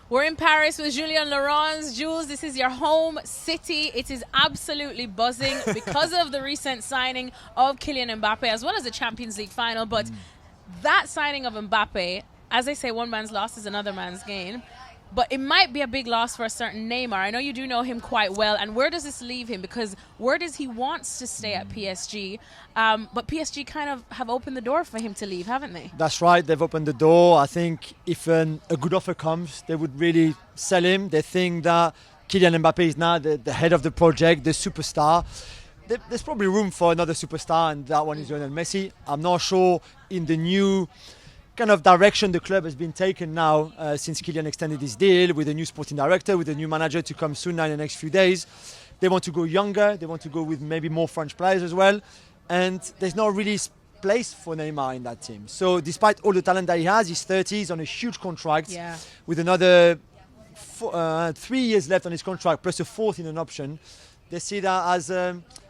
We're in Paris with Julien Laurens. Jules, this is your home city. It is absolutely buzzing because of the recent signing of Kylian Mbappe, as well as the Champions League final. But that signing of Mbappe, as I say, one man's loss is another man's gain. But it might be a big loss for a certain Neymar. I know you do know him quite well. And where does this leave him? Because word is he wants to stay at PSG. But PSG kind of have opened the door for him to leave, haven't they? That's right. They've opened the door. I think if a good offer comes, they would really sell him. They think that Kylian Mbappe is now the head of the project, the superstar. There's probably room for another superstar, and that one is Lionel Messi. I'm not sure in the new kind of direction the club has been taken now since Kylian extended his deal with a new sporting director, with a new manager to come soon now in the next few days. They want to go younger. They want to go with maybe more French players as well. And there's not really place for Neymar in that team. So despite all the talent that he has, he's 30, he's on a huge contract with another 3 years left on his contract, plus a fourth in an option. They see that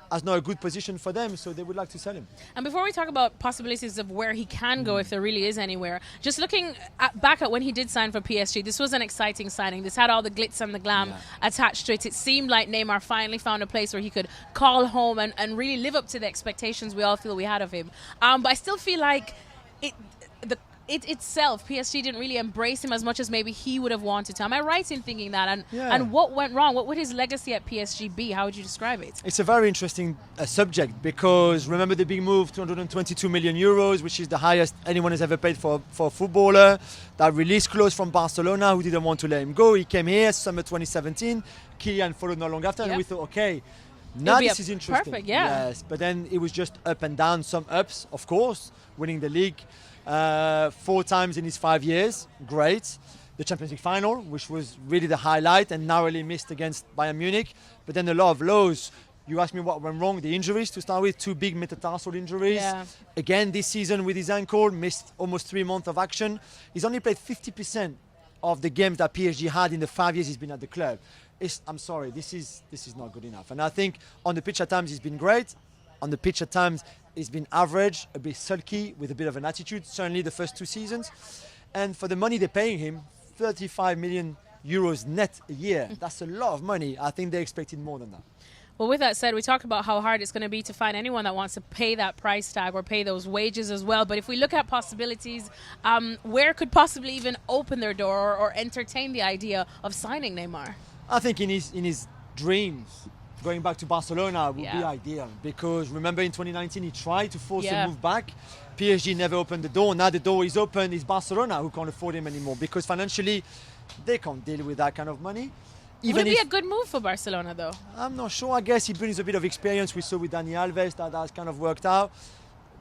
as not a good position for them, so they would like to sell him. And before we talk about possibilities of where he can go, if there really is anywhere, just looking back at when he did sign for PSG, this was an exciting signing. This had all the glitz and the glam attached to it. It seemed like Neymar finally found a place where he could call home and really live up to the expectations we all feel we had of him. But I still feel like it itself, PSG didn't really embrace him as much as maybe he would have wanted to. Am I right in thinking that? And what went wrong? What would his legacy at PSG be? How would you describe it? It's a very interesting subject, because remember the big move, 222 million euros, which is the highest anyone has ever paid for a footballer. That release clause from Barcelona, who didn't want to let him go. He came here summer 2017. Kylian followed not long after, and we thought, okay, now this is interesting. Perfect, Yes, but then it was just up and down. Some ups, of course, winning the league 4 times in his 5 years, great. The Champions League final, which was really the highlight, and narrowly missed against Bayern Munich. But then a lot of lows. You asked me what went wrong. The injuries to start with, 2 big metatarsal injuries. Again, this season with his ankle, missed almost 3 months of action. He's only played 50% of the games that PSG had in the 5 years he's been at the club. I'm sorry, this is not good enough. And I think on the pitch at times he's been great. On the pitch at times he's been average, a bit sulky, with a bit of an attitude, certainly the first 2 seasons. And for the money they're paying him, 35 million euros net a year, that's a lot of money. I think they expected more than that. Well, with that said, we talked about how hard it's going to be to find anyone that wants to pay that price tag or pay those wages as well. But if we look at possibilities, where could possibly even open their door or entertain the idea of signing Neymar? I think in his dreams, going back to Barcelona would be ideal, because remember in 2019 he tried to force a move back. PSG never opened the door. Now the door is open. It's Barcelona who can't afford him anymore, because financially they can't deal with that kind of money. Would it be a good move for Barcelona though? I'm not sure. I guess he brings a bit of experience. We saw with Dani Alves that has kind of worked out.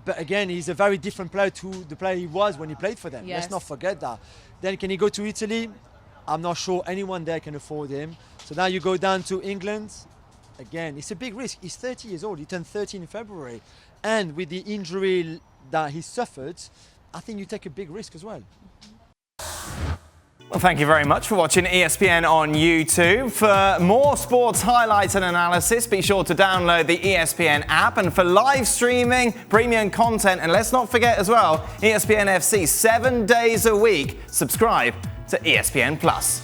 But again, he's a very different player to the player he was when he played for them. Let's not forget that. Then can he go to Italy? I'm not sure anyone there can afford him. So now you go down to England. Again, it's a big risk. He's 30 years old. He turned 30 in February. And with the injury that he suffered, I think you take a big risk as well. Well, thank you very much for watching ESPN on YouTube. For more sports highlights and analysis, be sure to download the ESPN app. And for live streaming, premium content, and let's not forget as well, ESPN FC 7 days a week. Subscribe to ESPN Plus.